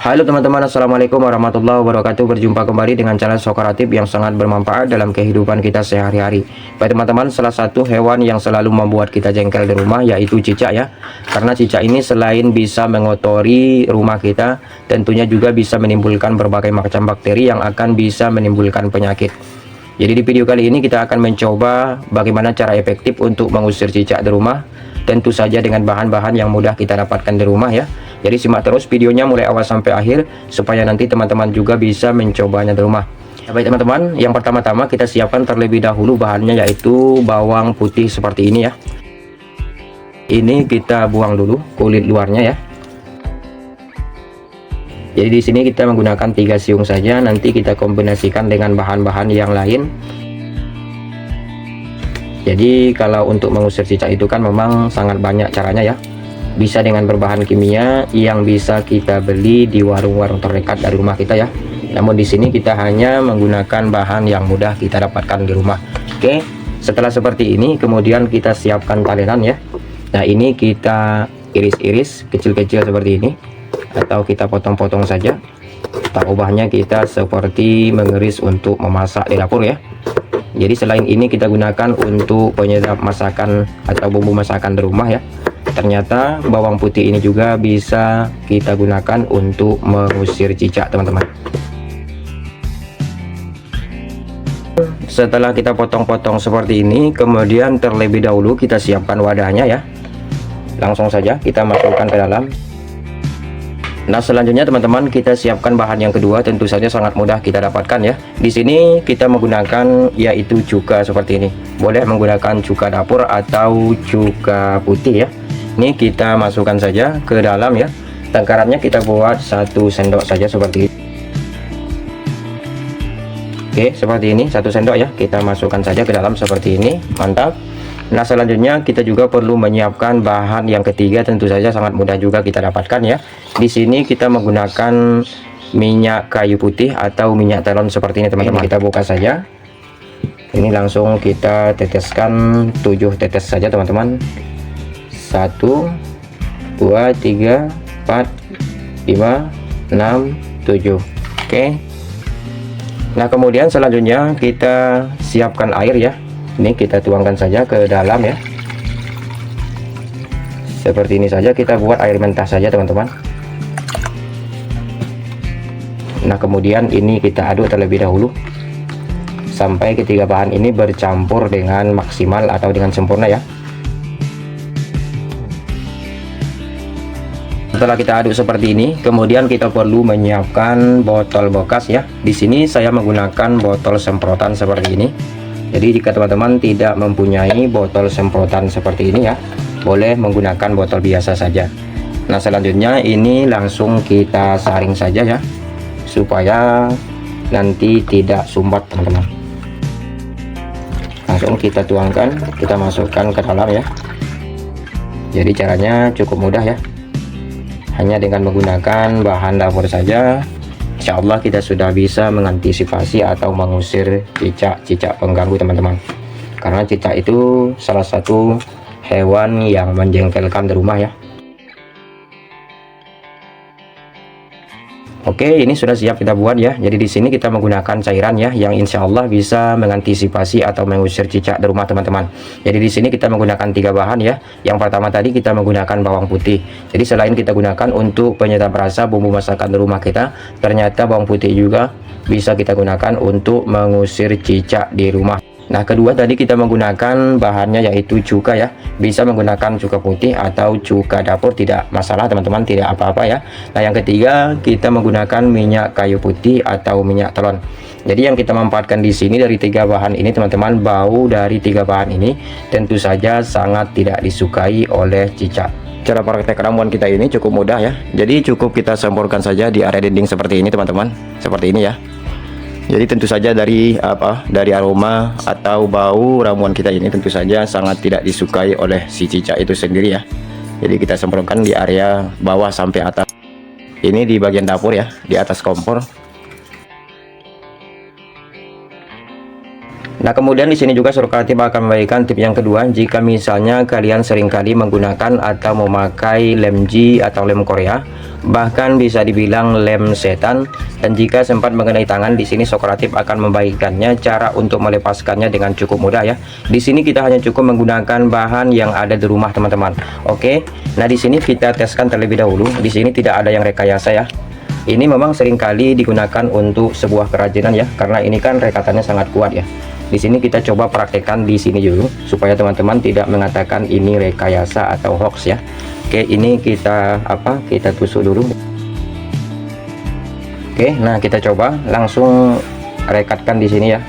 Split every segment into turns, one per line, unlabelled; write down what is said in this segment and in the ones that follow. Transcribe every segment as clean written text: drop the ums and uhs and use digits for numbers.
Halo teman-teman, assalamualaikum warahmatullahi wabarakatuh. Berjumpa kembali dengan channel Sokaratif yang sangat bermanfaat dalam kehidupan kita sehari-hari. Baik teman-teman, salah satu hewan yang selalu membuat kita jengkel di rumah yaitu cicak ya. Karena cicak ini selain bisa mengotori rumah kita, tentunya juga bisa menimbulkan berbagai macam bakteri yang akan bisa menimbulkan penyakit. Jadi di video kali ini kita akan mencoba bagaimana cara efektif untuk mengusir cicak di rumah. Tentu saja dengan bahan-bahan yang mudah kita dapatkan di rumah ya. Jadi simak terus videonya mulai awal sampai akhir supaya nanti teman-teman juga bisa mencobanya di rumah. Baik teman-teman, yang pertama-tama kita siapkan terlebih dahulu bahannya yaitu bawang putih seperti ini ya. Ini kita buang dulu kulit luarnya ya. Jadi di sini kita menggunakan 3 siung saja, nanti kita kombinasikan dengan bahan-bahan yang lain. Jadi kalau untuk mengusir cicak itu kan memang sangat banyak caranya ya. Bisa dengan berbahan kimia yang bisa kita beli di warung-warung terdekat dari rumah kita ya. Namun di sini kita hanya menggunakan bahan yang mudah kita dapatkan di rumah. Oke, setelah seperti ini kemudian kita siapkan talenan ya. Nah ini kita iris-iris kecil-kecil seperti ini, atau kita potong-potong saja. Tak ubahnya kita seperti mengiris untuk memasak di dapur ya. Jadi selain ini kita gunakan untuk penyedap masakan atau bumbu masakan di rumah ya. Ternyata bawang putih ini juga bisa kita gunakan untuk mengusir cicak teman-teman. Setelah kita potong-potong seperti ini, kemudian terlebih dahulu kita siapkan wadahnya ya. Langsung saja kita masukkan ke dalam. Nah selanjutnya teman-teman kita siapkan bahan yang kedua, tentu saja sangat mudah kita dapatkan ya. Di sini kita menggunakan yaitu cuka seperti ini. Boleh menggunakan cuka dapur atau cuka putih ya. Ini kita masukkan saja ke dalam ya. Takarannya kita buat 1 sendok saja seperti ini. Oke, seperti ini 1 sendok ya. Kita masukkan saja ke dalam seperti ini. Mantap. Nah selanjutnya kita juga perlu menyiapkan bahan yang ketiga, tentu saja sangat mudah juga kita dapatkan ya. Di sini kita menggunakan minyak kayu putih atau minyak telon seperti ini teman-teman. Kita buka saja. Ini langsung kita teteskan 7 tetes saja teman-teman. 1 2 3 4 5 6 7. Oke. Nah kemudian selanjutnya kita siapkan air ya. Ini kita tuangkan saja ke dalam ya. Seperti ini saja, kita buat air mentah saja teman-teman. Nah kemudian ini kita aduk terlebih dahulu sampai ketiga bahan ini bercampur dengan maksimal atau dengan sempurna ya. Setelah kita aduk seperti ini, kemudian kita perlu menyiapkan botol bekas ya. Di sini saya menggunakan botol semprotan seperti ini. Jadi jika teman-teman tidak mempunyai botol semprotan seperti ini ya, boleh menggunakan botol biasa saja. Nah selanjutnya ini langsung kita saring saja ya, supaya nanti tidak sumbat teman-teman. Langsung kita tuangkan, kita masukkan ke dalam ya. Jadi caranya cukup mudah ya. Hanya dengan menggunakan bahan dapur saja, insya Allah kita sudah bisa mengantisipasi atau mengusir cicak-cicak pengganggu teman-teman. Karena cicak itu salah satu hewan yang menjengkelkan di rumah ya. Oke, ini sudah siap kita buat ya. Jadi di sini kita menggunakan cairan ya, yang insya Allah bisa mengantisipasi atau mengusir cicak di rumah teman-teman. Jadi di sini kita menggunakan 3 bahan ya. Yang pertama tadi kita menggunakan bawang putih. Jadi selain kita gunakan untuk penyedap rasa bumbu masakan di rumah kita, ternyata bawang putih juga bisa kita gunakan untuk mengusir cicak di rumah. Nah kedua tadi kita menggunakan bahannya yaitu cuka ya. Bisa menggunakan cuka putih atau cuka dapur, tidak masalah teman-teman, tidak apa-apa ya. Nah yang ketiga kita menggunakan minyak kayu putih atau minyak telon. Jadi yang kita manfaatkan di sini dari 3 bahan ini teman-teman, bau dari 3 bahan ini tentu saja sangat tidak disukai oleh cicak. Cara praktek ramuan kita ini cukup mudah ya. Jadi cukup kita semprotkan saja di area dinding seperti ini teman-teman, seperti ini ya. Jadi tentu saja dari aroma atau bau ramuan kita ini tentu saja sangat tidak disukai oleh si cicak itu sendiri ya. Jadi kita semprotkan di area bawah sampai atas. Ini di bagian dapur ya, di atas kompor. Nah, kemudian di sini juga Sokaratif akan memberikan tip yang kedua. Jika misalnya kalian seringkali menggunakan atau memakai lem G atau lem Korea bahkan bisa dibilang lem setan. Dan jika sempat mengenai tangan, di sini Socrative akan membagikannya cara untuk melepaskannya dengan cukup mudah ya. Di sini kita hanya cukup menggunakan bahan yang ada di rumah teman-teman. Oke, nah di sini kita teskan terlebih dahulu. Di sini tidak ada yang rekayasa ya. Ini memang seringkali digunakan untuk sebuah kerajinan ya, karena ini kan rekatannya sangat kuat ya. Di sini kita coba praktekkan di sini dulu supaya teman-teman tidak mengatakan ini rekayasa atau hoax ya. Oke, ini kita kita tusuk dulu. Oke, nah kita coba langsung rekatkan di sini ya.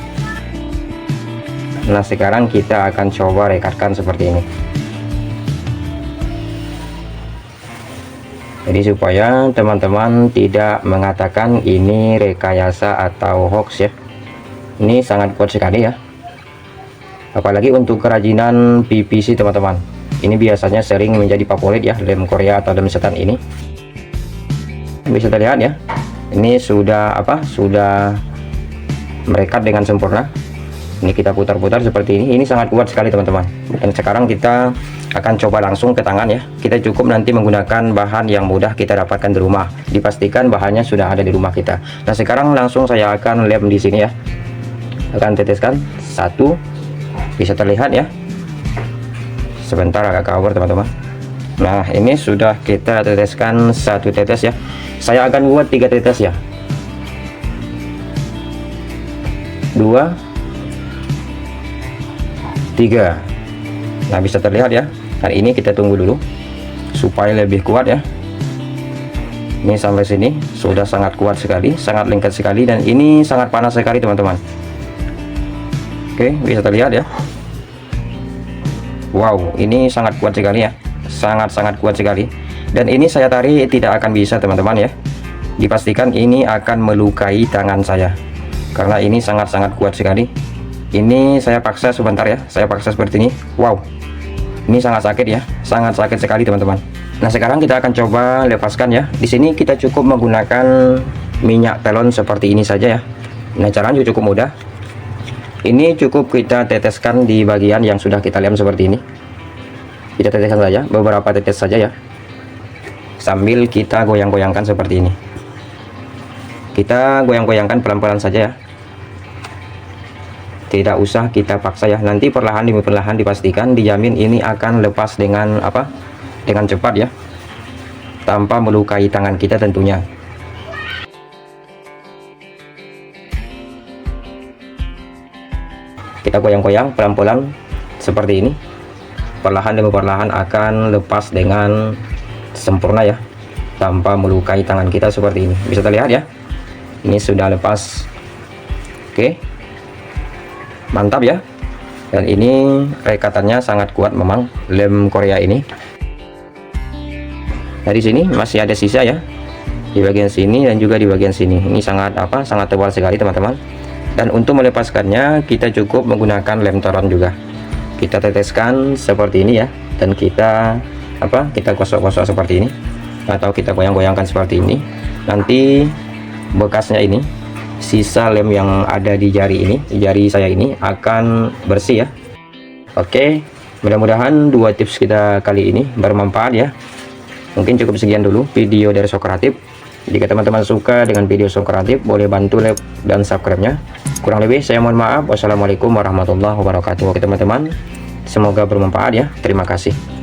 Nah, sekarang kita akan coba rekatkan seperti ini. Jadi supaya teman-teman tidak mengatakan ini rekayasa atau hoax ya. Ini sangat kuat sekali ya. Apalagi untuk kerajinan PVC teman-teman. Ini biasanya sering menjadi favorit ya, lem Korea atau lem setan ini. Bisa terlihat ya. Ini sudah sudah merekat dengan sempurna. Ini kita putar-putar seperti ini. Ini sangat kuat sekali teman-teman. Dan sekarang kita akan coba langsung ke tangan ya. Kita cukup nanti menggunakan bahan yang mudah kita dapatkan di rumah. Dipastikan bahannya sudah ada di rumah kita. Nah, sekarang langsung saya akan lem di sini ya. Akan teteskan satu. Bisa terlihat ya. Sebentar agak cover teman-teman. Nah, ini sudah kita teteskan satu tetes ya. Saya akan buat 3 tetes ya. 2 3. Nah, bisa terlihat ya. Dan ini kita tunggu dulu supaya lebih kuat ya. Ini sampai sini sudah sangat kuat sekali, sangat lengket sekali, dan ini sangat panas sekali teman-teman. Oke, bisa terlihat ya. Wow, ini sangat kuat sekali ya. Sangat-sangat kuat sekali. Dan ini saya tarik tidak akan bisa teman-teman ya. Dipastikan ini akan melukai tangan saya, karena ini sangat-sangat kuat sekali. Ini saya paksa sebentar ya. Saya paksa seperti ini. Wow, ini sangat sakit ya. Sangat sakit sekali teman-teman. Nah, sekarang kita akan coba lepaskan ya. Di sini kita cukup menggunakan minyak telon seperti ini saja ya. Nah, caranya cukup mudah. Ini cukup kita teteskan di bagian yang sudah kita lem seperti ini. Kita teteskan saja, beberapa tetes saja ya. Sambil kita goyang-goyangkan seperti ini. Kita goyang-goyangkan pelan-pelan saja ya. Tidak usah kita paksa ya. Nanti perlahan demi perlahan dipastikan, dijamin ini akan lepas dengan dengan cepat ya. Tanpa melukai tangan kita tentunya. Kita goyang-goyang pelan-pelan seperti ini. Perlahan demi perlahan akan lepas dengan sempurna ya, tanpa melukai tangan kita seperti ini. Bisa terlihat ya, ini sudah lepas. Oke, mantap ya. Dan ini rekatannya sangat kuat memang, lem Korea ini. Nah, di sini masih ada sisa ya, di bagian sini dan juga di bagian sini. Ini sangat sangat tebal sekali teman-teman. Dan untuk melepaskannya kita cukup menggunakan lem telon juga. Kita teteskan seperti ini ya, dan kita kita gosok-gosok seperti ini, atau kita goyang-goyangkan seperti ini. Nanti bekasnya ini, sisa lem yang ada di jari ini, jari saya ini akan bersih ya. Oke, mudah-mudahan 2 tips kita kali ini bermanfaat ya. Mungkin cukup sekian dulu video dari Socrative. Jika teman-teman suka dengan video Socrative, boleh bantu like dan subscribe-nya. Kurang lebih saya mohon maaf. Wassalamualaikum warahmatullahi wabarakatuh. Oke teman-teman, semoga bermanfaat ya. Terima kasih.